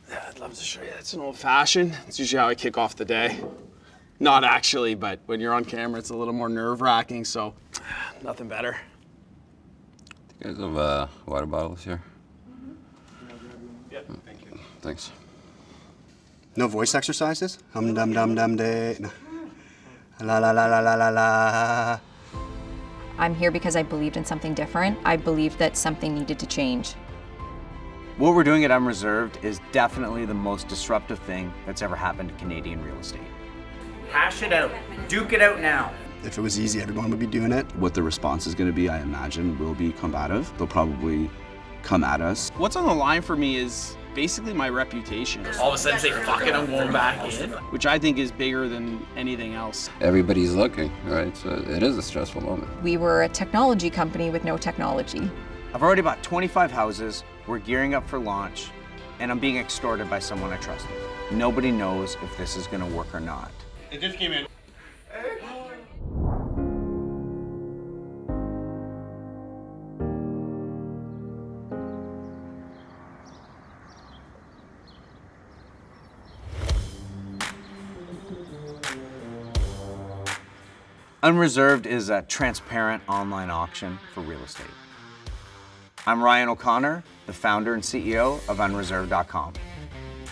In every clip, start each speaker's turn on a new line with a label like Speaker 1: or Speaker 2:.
Speaker 1: Yeah, I'd love to show you. It's an old fashioned. It's usually how I kick off the day. Not actually, but when you're on camera, it's a little more nerve-wracking, so nothing better.
Speaker 2: You guys have water bottles here?
Speaker 1: Yeah, thank you.
Speaker 2: Thanks.
Speaker 3: No voice exercises? Hum dum dum dum day. La la la la la la la.
Speaker 4: I'm here because I believed in something different. I believed that something needed to change.
Speaker 5: What we're doing at Unreserved is definitely the most disruptive thing that's ever happened to Canadian real estate. Hash it out. Duke it out now.
Speaker 3: If it was easy, everyone would be doing it.
Speaker 6: What the response is going to be, I imagine, will be combative. They'll probably come at us.
Speaker 1: What's on the line for me is basically my reputation.
Speaker 7: All of a sudden say, fuck it, I'm going back in.
Speaker 1: Which I think is bigger than anything else.
Speaker 2: Everybody's looking, right? So it is a stressful moment.
Speaker 4: We were a technology company with no technology.
Speaker 5: I've already bought 25 houses, we're gearing up for launch, and I'm being extorted by someone I trusted. Nobody knows if this is gonna work or not.
Speaker 7: It just came in.
Speaker 5: Unreserved is a transparent online auction for real estate. I'm Ryan O'Connor, the founder and CEO of Unreserved.com.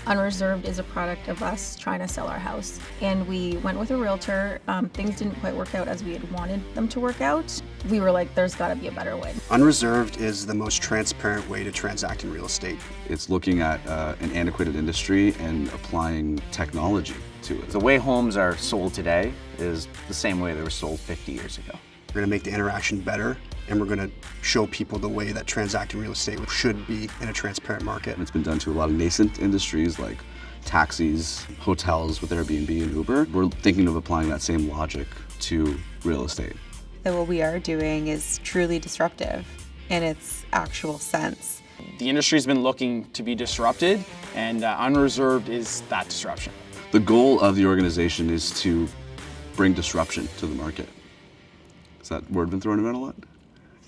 Speaker 4: Unreserved is a product of us trying to sell our house. And we went with a realtor. Things didn't quite work out as we had wanted them to work out. We were like, there's gotta be a better way.
Speaker 3: Unreserved is the most transparent way to transact in real estate.
Speaker 6: It's looking at an antiquated industry and applying technology to it.
Speaker 5: The way homes are sold today is the same way they were sold 50 years ago.
Speaker 3: We're gonna make the interaction better, and we're gonna show people the way that transacting real estate should be in a transparent market.
Speaker 6: And it's been done to a lot of nascent industries like taxis, hotels with Airbnb and Uber. We're thinking of applying that same logic to real estate.
Speaker 8: That what we are doing is truly disruptive in its actual sense.
Speaker 1: The industry's been looking to be disrupted, and Unreserved is that disruption.
Speaker 6: The goal of the organization is to bring disruption to the market. Has that word been thrown around a lot?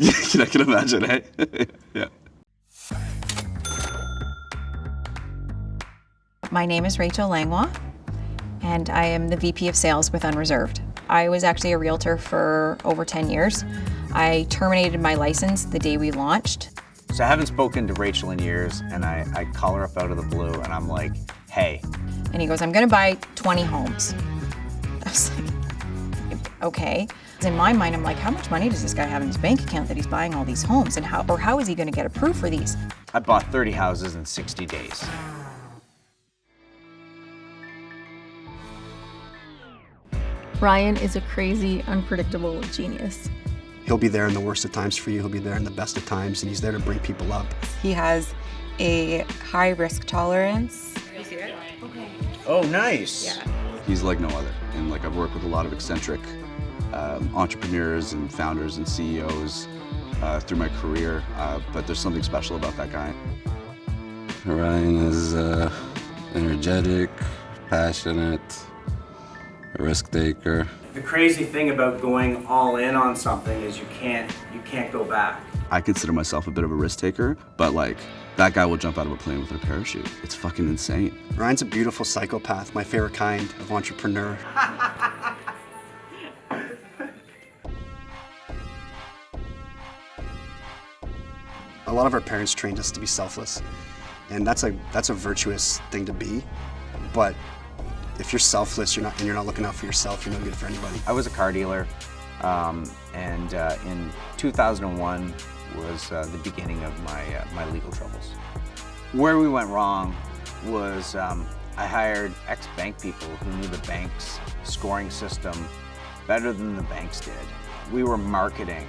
Speaker 6: I can imagine, eh? Yeah.
Speaker 4: My name is Rachel Langlois, and I am the VP of Sales with Unreserved. I was actually a realtor for over 10 years. I terminated my license the day we launched.
Speaker 5: So I haven't spoken to Rachel in years, and I call her up out of the blue, and I'm like, hey.
Speaker 4: And he goes, I'm gonna buy 20 homes. I was like, okay. In my mind, I'm like, how much money does this guy have in his bank account that he's buying all these homes, and how is he gonna get approved for these?
Speaker 5: I bought 30 houses in 60 days.
Speaker 9: Ryan is a crazy, unpredictable genius.
Speaker 3: He'll be there in the worst of times for you, he'll be there in the best of times, and he's there to bring people up.
Speaker 8: He has a high risk tolerance.
Speaker 9: You see it? Okay.
Speaker 5: Oh, nice.
Speaker 8: Yeah.
Speaker 6: He's like no other. And like I've worked with a lot of eccentric entrepreneurs and founders and CEOs through my career, but there's something special about that guy.
Speaker 2: Ryan is energetic, passionate, a risk taker.
Speaker 5: The crazy thing about going all in on something is you can't go back.
Speaker 6: I consider myself a bit of a risk taker, but like that guy will jump out of a plane with a parachute. It's fucking insane.
Speaker 3: Ryan's a beautiful psychopath, my favorite kind of entrepreneur. A lot of our parents trained us to be selfless, and that's a virtuous thing to be. But if you're selfless, you're not looking out for yourself, you're no good for anybody.
Speaker 5: I was a car dealer, and in 2001 was the beginning of my legal troubles. Where we went wrong was I hired ex-bank people who knew the bank's scoring system better than the banks did. We were marketing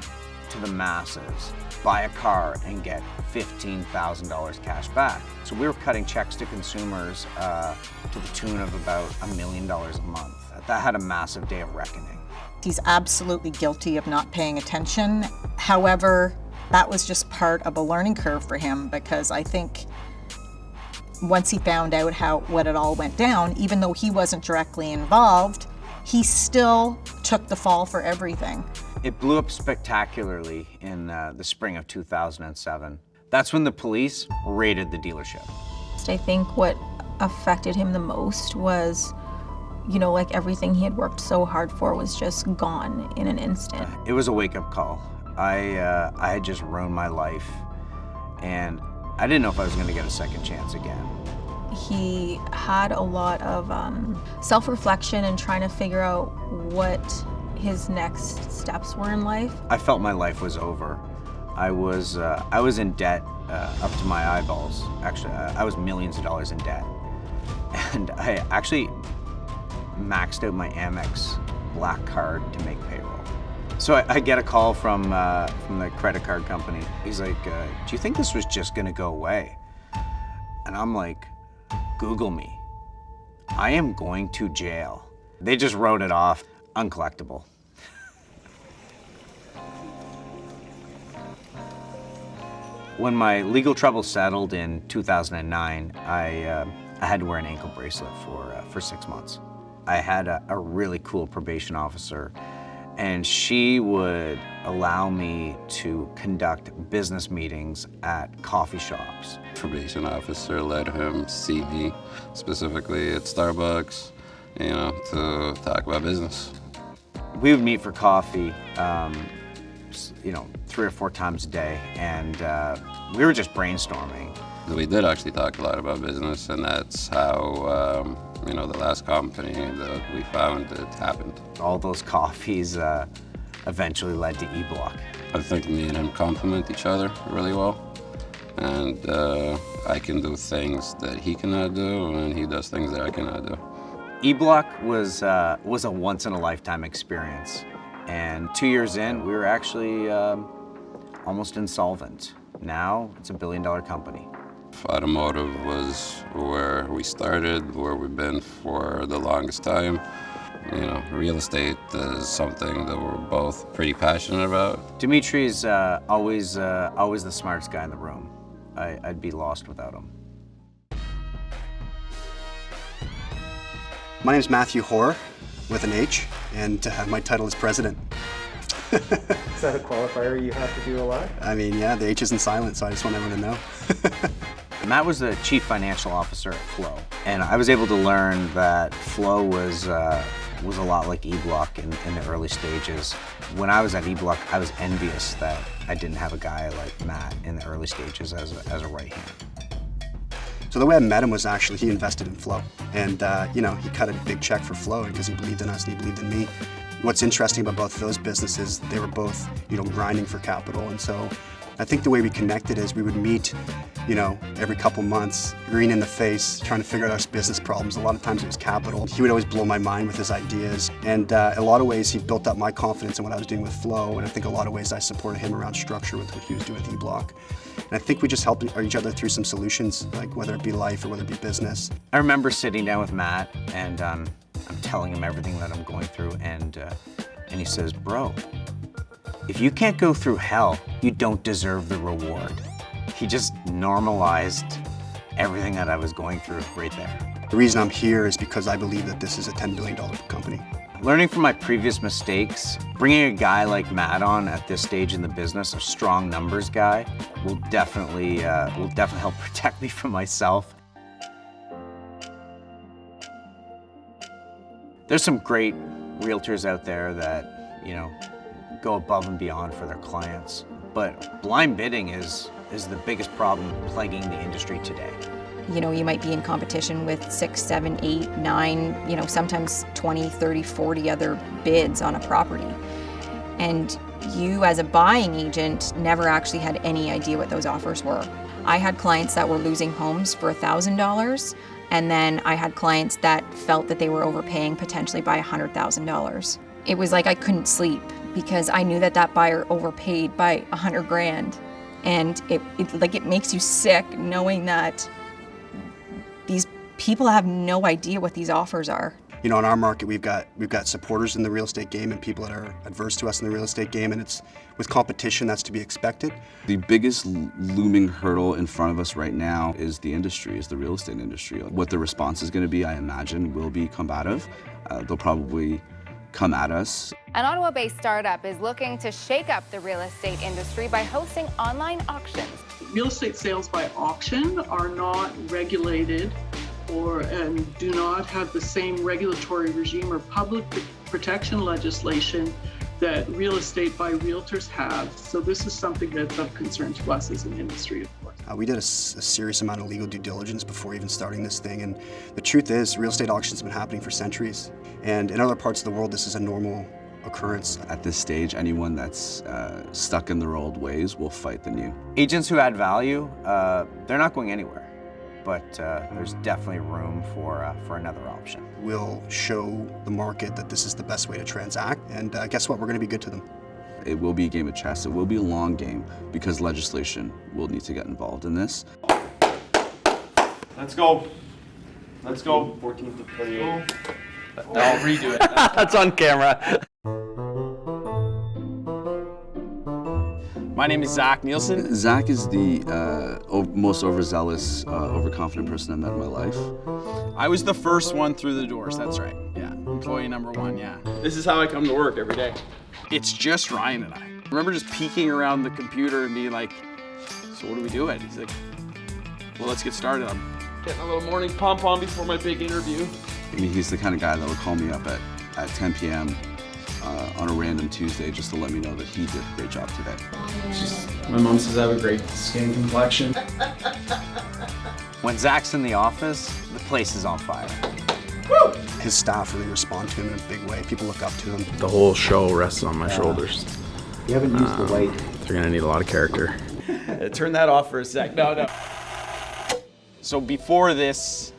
Speaker 5: to the masses, buy a car and get $15,000 cash back. So we were cutting checks to consumers to the tune of about $1 million a month. That had a massive day of reckoning.
Speaker 10: He's absolutely guilty of not paying attention. However, that was just part of a learning curve for him, because I think once he found out what it all went down, even though he wasn't directly involved, he still took the fall for everything.
Speaker 5: It blew up spectacularly in the spring of 2007. That's when the police raided the dealership.
Speaker 9: I think what affected him the most was, you know, like everything he had worked so hard for was just gone in an instant.
Speaker 5: It was a wake-up call. I had just ruined my life, and I didn't know if I was gonna get a second chance again.
Speaker 9: He had a lot of self-reflection and trying to figure out what his next steps were in life.
Speaker 5: I felt my life was over. I was in debt up to my eyeballs. Actually, I was millions of dollars in debt. And I actually maxed out my Amex black card to make payroll. So I get a call from the credit card company. He's like, do you think this was just gonna go away? And I'm like, Google me. I am going to jail. They just wrote it off, uncollectible. When my legal trouble settled in 2009, I had to wear an ankle bracelet for 6 months. I had a really cool probation officer, and she would allow me to conduct business meetings at coffee shops.
Speaker 2: Probation officer let him see me, specifically at Starbucks, you know, to talk about business.
Speaker 5: We would meet for coffee, you know, 3 or 4 times a day, and we were just brainstorming.
Speaker 2: We did actually talk a lot about business, and that's how, you know, the last company that we found, it happened.
Speaker 5: All those coffees eventually led to E-Block.
Speaker 2: I think me and him complement each other really well, and I can do things that he cannot do, and he does things that I cannot do.
Speaker 5: E-Block was a once-in-a-lifetime experience, and 2 years in, we were actually almost insolvent. Now, it's a billion-dollar company.
Speaker 2: Automotive was where we started, where we've been for the longest time. You know, real estate is something that we're both pretty passionate about.
Speaker 5: Dimitri's always the smartest guy in the room. I'd be lost without him.
Speaker 3: My name's Matthew Hoare, with an H, and my title is president.
Speaker 11: Is that a qualifier you have to do a lot?
Speaker 3: I mean, yeah, the H isn't silent, so I just want everyone to know.
Speaker 5: Matt was the chief financial officer at Flow, and I was able to learn that Flow was a lot like E-Block in the early stages. When I was at E-Block, I was envious that I didn't have a guy like Matt in the early stages as a right hand.
Speaker 3: So the way I met him was actually he invested in Flow, and you know, he cut a big check for Flow because he believed in us and he believed in me. What's interesting about both of those businesses, they were both, you know, grinding for capital, and so I think the way we connected is we would meet, you know, every couple months, green in the face, trying to figure out our business problems. A lot of times it was capital. He would always blow my mind with his ideas, and in a lot of ways he built up my confidence in what I was doing with Flow, and I think a lot of ways I supported him around structure with what he was doing with E-Block. And I think we just helped each other through some solutions, like whether it be life or whether it be business.
Speaker 5: I remember sitting down with Matt, and I'm telling him everything that I'm going through, and he says, bro, if you can't go through hell, you don't deserve the reward. He just normalized everything that I was going through right there.
Speaker 3: The reason I'm here is because I believe that this is a $10 billion company.
Speaker 5: Learning from my previous mistakes, bringing a guy like Matt on at this stage in the business, a strong numbers guy, will definitely help protect me from myself. There's some great realtors out there that, you know, go above and beyond for their clients, but blind bidding is the biggest problem plaguing the industry today.
Speaker 4: You know, you might be in competition with 6, 7, 8, 9, you know, sometimes 20, 30, 40 other bids on a property. And you as a buying agent never actually had any idea what those offers were. I had clients that were losing homes for $1,000, and then I had clients that felt that they were overpaying potentially by $100,000. It was like I couldn't sleep because I knew that that buyer overpaid by $100 grand. And it makes you sick knowing that these people have no idea what these offers are.
Speaker 3: You know, in our market, we've got supporters in the real estate game and people that are adverse to us in the real estate game, and it's with competition that's to be expected.
Speaker 6: The biggest looming hurdle in front of us right now is the industry, is the real estate industry. What the response is going to be, I imagine, will be combative. They'll probably come at us.
Speaker 12: An Ottawa-based startup is looking to shake up the real estate industry by hosting online auctions.
Speaker 13: Real estate sales by auction are not regulated and do not have the same regulatory regime or public protection legislation that real estate by realtors have. So this is something that's of concern to us as an industry, of course.
Speaker 3: We did a serious amount of legal due diligence before even starting this thing, and the truth is real estate auctions have been happening for centuries, and in other parts of the world this is a normal occurrence.
Speaker 6: At this stage, anyone that's stuck in their old ways will fight the new.
Speaker 5: Agents who add value, they're not going anywhere, but there's definitely room for another option.
Speaker 3: We'll show the market that this is the best way to transact, and guess what? We're going to be good to them.
Speaker 6: It will be a game of chess. It will be a long game because legislation will need to get involved in this.
Speaker 7: Let's go. Let's go.
Speaker 11: 14th to 28th.
Speaker 7: I'll redo it.
Speaker 1: That's on camera. My name is Zach Nielsen.
Speaker 6: Zach is the most overzealous, overconfident person I've met in my life.
Speaker 1: I was the first one through the doors, that's right. Yeah, employee number 1, yeah.
Speaker 7: This is how I come to work every day.
Speaker 1: It's just Ryan and I. I remember just peeking around the computer and being like, so what do we do it? He's like, well, let's get started. I'm
Speaker 7: Getting a little morning pump on before my big interview.
Speaker 6: I mean, he's the kind of guy that would call me up at 10 p.m. On a random Tuesday just to let me know that he did a great job today.
Speaker 7: My mom says I have a great skin complexion.
Speaker 5: When Zach's in the office, the place is on fire.
Speaker 3: Woo! His staff really respond to him in a big way. People look up to him.
Speaker 1: The whole show rests on my shoulders.
Speaker 11: You haven't used the light.
Speaker 1: They're gonna need a lot of character.
Speaker 7: Turn that off for a sec. No.
Speaker 1: So before this,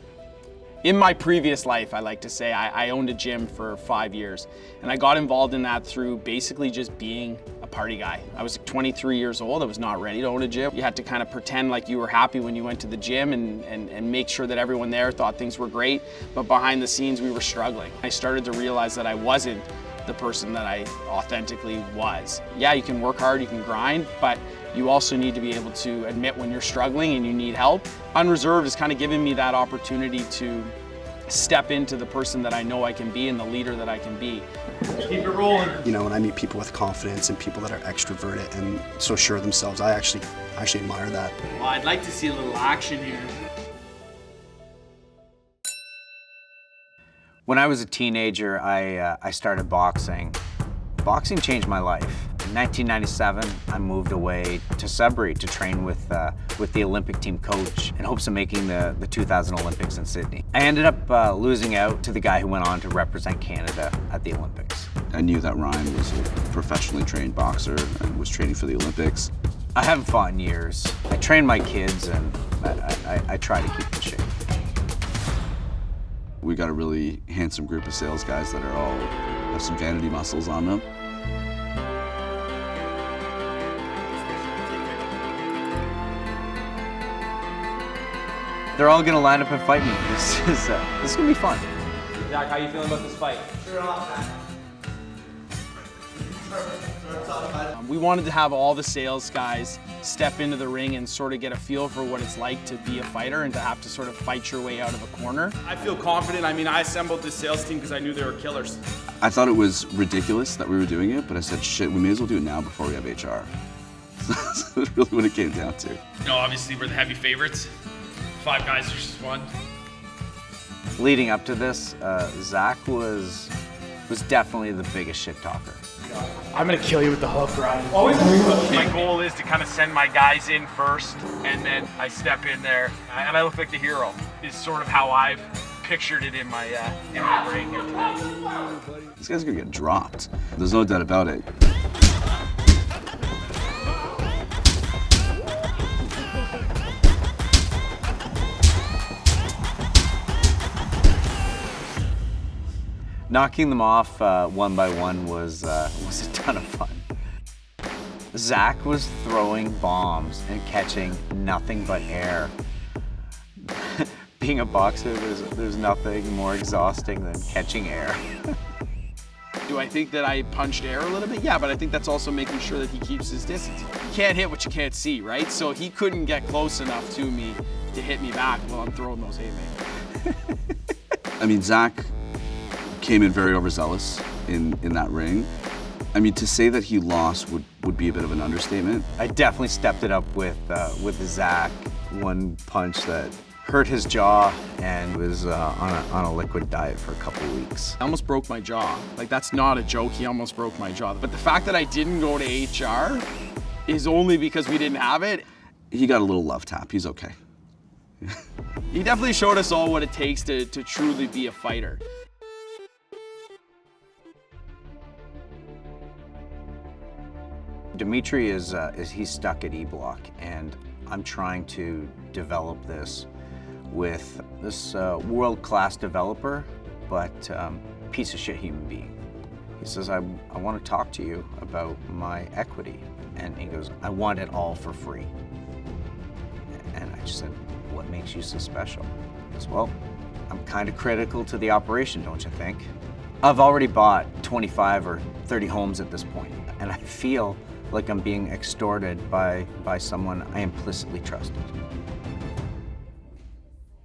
Speaker 1: in my previous life, I like to say, I owned a gym for 5 years. And I got involved in that through basically just being a party guy. I was 23 years old. I was not ready to own a gym. You had to kind of pretend like you were happy when you went to the gym and make sure that everyone there thought things were great. But behind the scenes, we were struggling. I started to realize that I wasn't the person that I authentically was. Yeah, you can work hard, you can grind, but you also need to be able to admit when you're struggling and you need help. Unreserved is kind of giving me that opportunity to step into the person that I know I can be and the leader that I can be.
Speaker 7: Keep it rolling.
Speaker 3: You know, when I meet people with confidence and people that are extroverted and so sure of themselves, I actually admire that.
Speaker 7: Well, I'd like to see a little action here.
Speaker 5: When I was a teenager, I started boxing. Boxing changed my life. In 1997, I moved away to Sudbury to train with the Olympic team coach in hopes of making the 2000 Olympics in Sydney. I ended up losing out to the guy who went on to represent Canada at the Olympics.
Speaker 6: I knew that Ryan was a professionally trained boxer and was training for the Olympics.
Speaker 5: I haven't fought in years. I train my kids and I try to keep in shape.
Speaker 6: We got a really handsome group of sales guys that are all have some vanity muscles on them.
Speaker 5: They're all gonna line up and fight me. This is gonna be fun.
Speaker 7: Zach, how you feeling about this fight?
Speaker 1: We wanted to have all the sales guys step into the ring and sort of get a feel for what it's like to be a fighter and to have to sort of fight your way out of a corner.
Speaker 7: I feel confident. I mean, I assembled this sales team because I knew they were killers.
Speaker 6: I thought it was ridiculous that we were doing it, but I said, shit, we may as well do it now before we have HR. So that's really what it came down to.
Speaker 7: No, obviously we're the heavy favorites. 5 guys versus 1.
Speaker 5: Leading up to this, Zach was definitely the biggest shit talker.
Speaker 7: I'm gonna kill you with the hook, Ryan. My goal is to kind of send my guys in first, and then I step in there, and I look like the hero. Is sort of how I've pictured it in my brain here today.
Speaker 6: This guy's gonna get dropped. There's no doubt about it.
Speaker 5: Knocking them off one by one was a ton of fun. Zach was throwing bombs and catching nothing but air. Being a boxer, there's nothing more exhausting than catching air.
Speaker 1: Do I think that I punched air a little bit? Yeah, but I think that's also making sure that he keeps his distance. You can't hit what you can't see, right? So he couldn't get close enough to me to hit me back while I'm throwing those haymakers.
Speaker 6: I mean, Zach came in very overzealous. in that ring. I mean, to say that he lost would be a bit of an understatement.
Speaker 5: I definitely stepped it up with Zach. One punch that hurt his jaw and was on a liquid diet for a couple of weeks.
Speaker 1: I almost broke my jaw. Like, that's not a joke, he almost broke my jaw. But the fact that I didn't go to HR is only because we didn't have it.
Speaker 6: He got a little love tap, he's okay.
Speaker 1: He definitely showed us all what it takes to truly be a fighter.
Speaker 5: Dimitri is he's stuck at E-Block, and I'm trying to develop this with this world-class developer, but piece of shit human being. He says, I want to talk to you about my equity. And he goes, I want it all for free. And I just said, what makes you so special? He goes, well, I'm kind of critical to the operation, don't you think? I've already bought 25 or 30 homes at this point, and I feel like I'm being extorted by someone I implicitly trusted.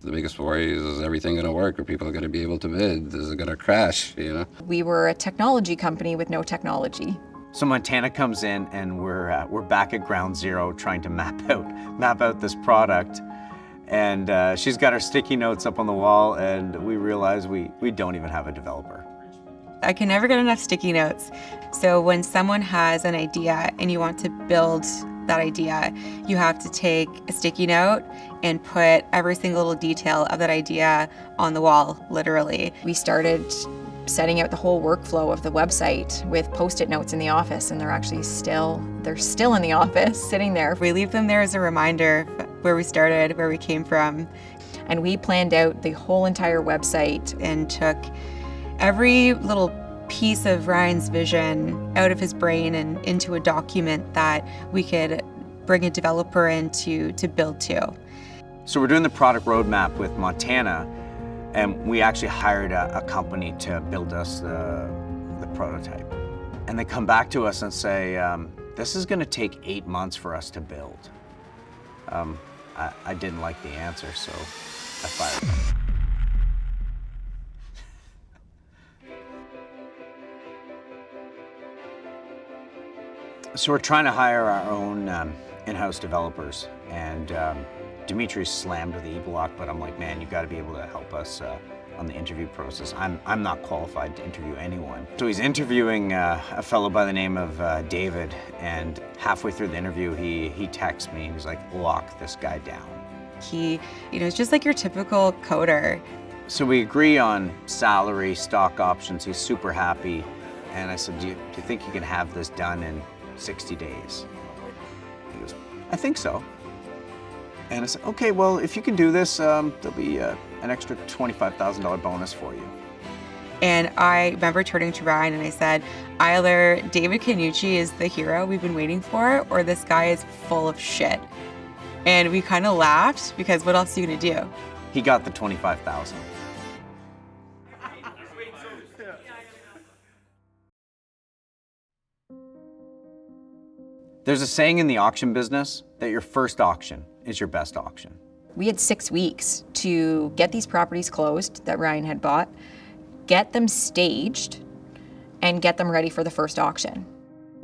Speaker 2: The biggest worry is everything going to work? Are people going to be able to bid? Is it going to crash, you know?
Speaker 4: We were a technology company with no technology.
Speaker 5: So Montana comes in, and we're back at ground zero trying to map out this product. And she's got her sticky notes up on the wall, and we realize we don't even have a developer.
Speaker 8: I can never get enough sticky notes. So when someone has an idea and you want to build that idea, you have to take a sticky note and put every single little detail of that idea on the wall, literally.
Speaker 4: We started setting out the whole workflow of the website with Post-it notes in the office, and they're still in the office, sitting there.
Speaker 8: We leave them there as a reminder of where we started, where we came from.
Speaker 4: And we planned out the whole entire website
Speaker 8: and took every little piece of Ryan's vision out of his brain and into a document that we could bring a developer in to build to.
Speaker 5: So we're doing the product roadmap with Montana, and we actually hired a company to build us the prototype. And they come back to us and say, this is going to take 8 months for us to build. I didn't like the answer, so I fired them. So we're trying to hire our own in-house developers, and Dimitri's slammed with the E-Block, but I'm like, man, you've got to be able to help us on the interview process. I'm not qualified to interview anyone. So he's interviewing a fellow by the name of David, and halfway through the interview, he texts me, and he's like, lock this guy down.
Speaker 8: He, is just like your typical coder.
Speaker 5: So we agree on salary, stock options. He's super happy, and I said, do you think you can have this done in 60 days? He goes, I think so. And I said, okay, well, if you can do this, there'll be an extra $25,000 bonus for you.
Speaker 8: And I remember turning to Ryan and I said, either David Canucci is the hero we've been waiting for, or this guy is full of shit. And we kind of laughed, because what else are you gonna do?
Speaker 5: He got the $25,000. There's a saying in the auction business that your first auction is your best auction.
Speaker 4: We had 6 weeks to get these properties closed that Ryan had bought, get them staged, and get them ready for the first auction.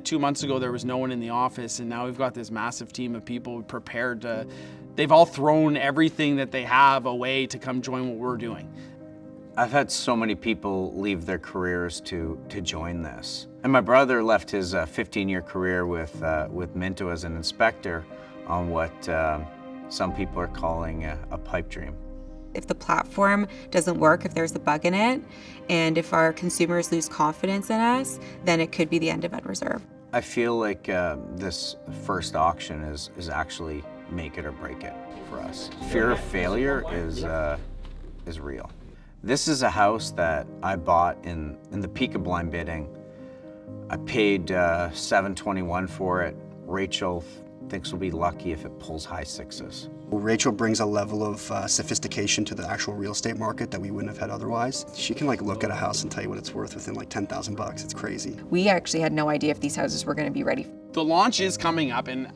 Speaker 1: 2 months ago, there was no one in the office, and now we've got this massive team of people prepared to, they've all thrown everything that they have away to come join what we're doing.
Speaker 5: I've had so many people leave their careers to join this. And my brother left his 15-year career with Minto as an inspector on what some people are calling a pipe dream.
Speaker 8: If the platform doesn't work, if there's a bug in it, and if our consumers lose confidence in us, then it could be the end of Unreserved.
Speaker 5: I feel like this first auction is actually make it or break it for us. Fear of failure is real. This is a house that I bought in the peak of blind bidding. I paid $721 for it. Rachel thinks we'll be lucky if it pulls high sixes.
Speaker 3: Rachel brings a level of sophistication to the actual real estate market that we wouldn't have had otherwise. She can look at a house and tell you what it's worth within $10,000. It's crazy.
Speaker 4: We actually had no idea if these houses were going to be ready.
Speaker 1: The launch is coming up, and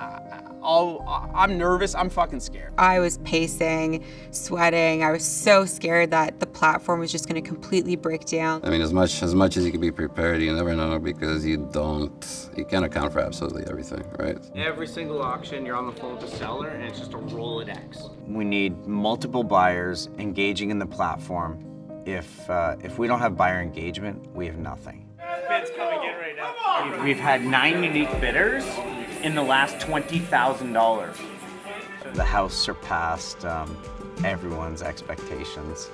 Speaker 1: I'm nervous, I'm fucking scared.
Speaker 8: I was pacing, sweating. I was so scared that the platform was just going to completely break down.
Speaker 2: I mean, as much as you can be prepared, you never know, because you can't account for absolutely everything, right?
Speaker 14: Every single auction, you're on the phone with the seller, and it's just a Rolodex.
Speaker 5: We need multiple buyers engaging in the platform. If we don't have buyer engagement, we have nothing.
Speaker 14: Bids coming in right now. We've had 9 unique bidders in the last $20,000.
Speaker 5: The house surpassed everyone's expectations,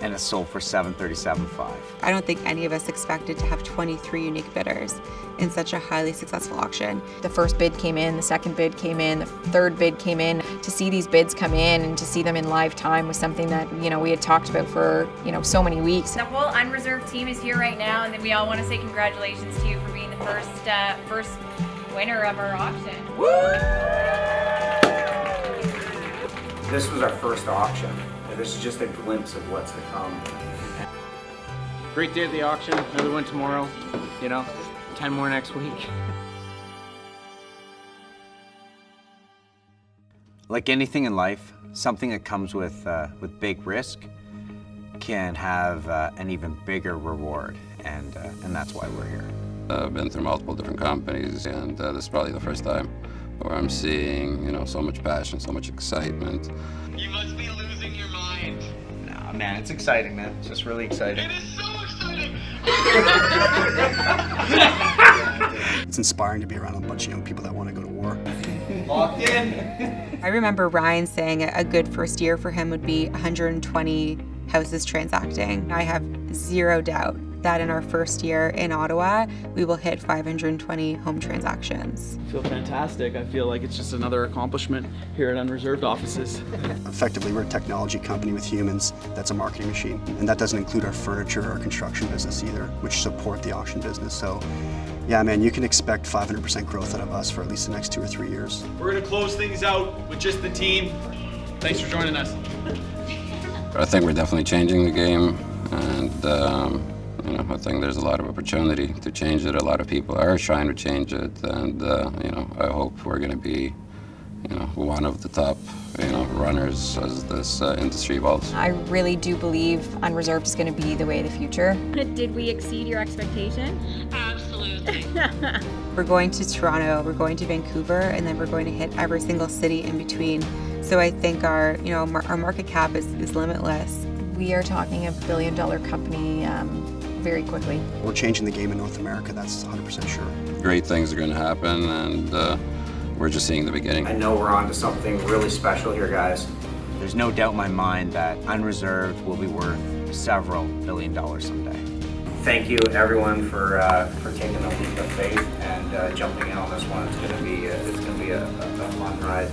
Speaker 5: and it sold for $737,500.
Speaker 8: I don't think any of us expected to have 23 unique bidders in such a highly successful auction.
Speaker 4: The first bid came in, the second bid came in, the third bid came in. To see these bids come in and to see them in live time was something that, we had talked about for, so many weeks.
Speaker 15: The whole Unreserved team is here right now, and then we all want to say congratulations to you for being the first winner of our auction.
Speaker 14: This was our first auction. This is just a glimpse of what's to come. Great day at the auction, another one tomorrow, 10 more next week.
Speaker 5: Like anything in life, something that comes with big risk can have an even bigger reward, and that's why we're here.
Speaker 2: I've been through multiple different companies, and this is probably the first time where I'm seeing, so much passion, so much excitement.
Speaker 14: You must be losing your mind. Nah, man, it's exciting, man. It's just really exciting. It is so exciting!
Speaker 3: It's inspiring to be around a bunch of young people that want to go to war.
Speaker 14: Locked in.
Speaker 8: I remember Ryan saying a good first year for him would be 120 houses transacting. I have zero doubt that in our first year in Ottawa, we will hit 520 home transactions.
Speaker 1: I feel fantastic. I feel like it's just another accomplishment here at Unreserved offices.
Speaker 3: Effectively, we're a technology company with humans that's a marketing machine. And that doesn't include our furniture or construction business either, which support the auction business. So, yeah, man, you can expect 500% growth out of us for at least the next 2 or 3 years.
Speaker 7: We're gonna close things out with just the team. Thanks for joining us.
Speaker 2: I think we're definitely changing the game, and I think there's a lot of opportunity to change it. A lot of people are trying to change it, and I hope we're going to be, one of the top, runners as this industry evolves.
Speaker 4: I really do believe Unreserved is going to be the way of the future.
Speaker 15: Did we exceed your expectation? Absolutely.
Speaker 8: We're going to Toronto, we're going to Vancouver, and then we're going to hit every single city in between. So I think our market cap is limitless.
Speaker 4: We are talking $1 billion company very quickly.
Speaker 3: We're changing the game in North America, that's 100% sure.
Speaker 2: Great things are going to happen, and we're just seeing the beginning.
Speaker 5: I know we're on to something really special here, guys. There's no doubt in my mind that Unreserved will be worth several $1 billion someday. Thank you, everyone, for taking a leap of faith and jumping in on this one. It's going to be a fun ride.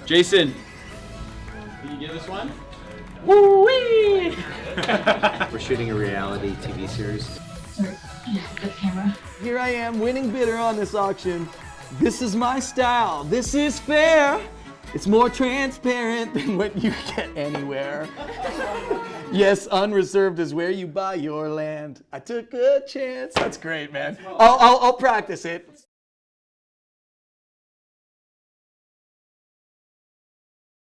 Speaker 1: Jason, can you give us one? Woo-wee!
Speaker 11: We're shooting a reality TV series.
Speaker 16: The camera.
Speaker 17: Here I am, winning bidder on this auction. This is my style. This is fair. It's more transparent than what you get anywhere. Yes, Unreserved is where you buy your land. I took a chance. That's great, man. I'll practice it.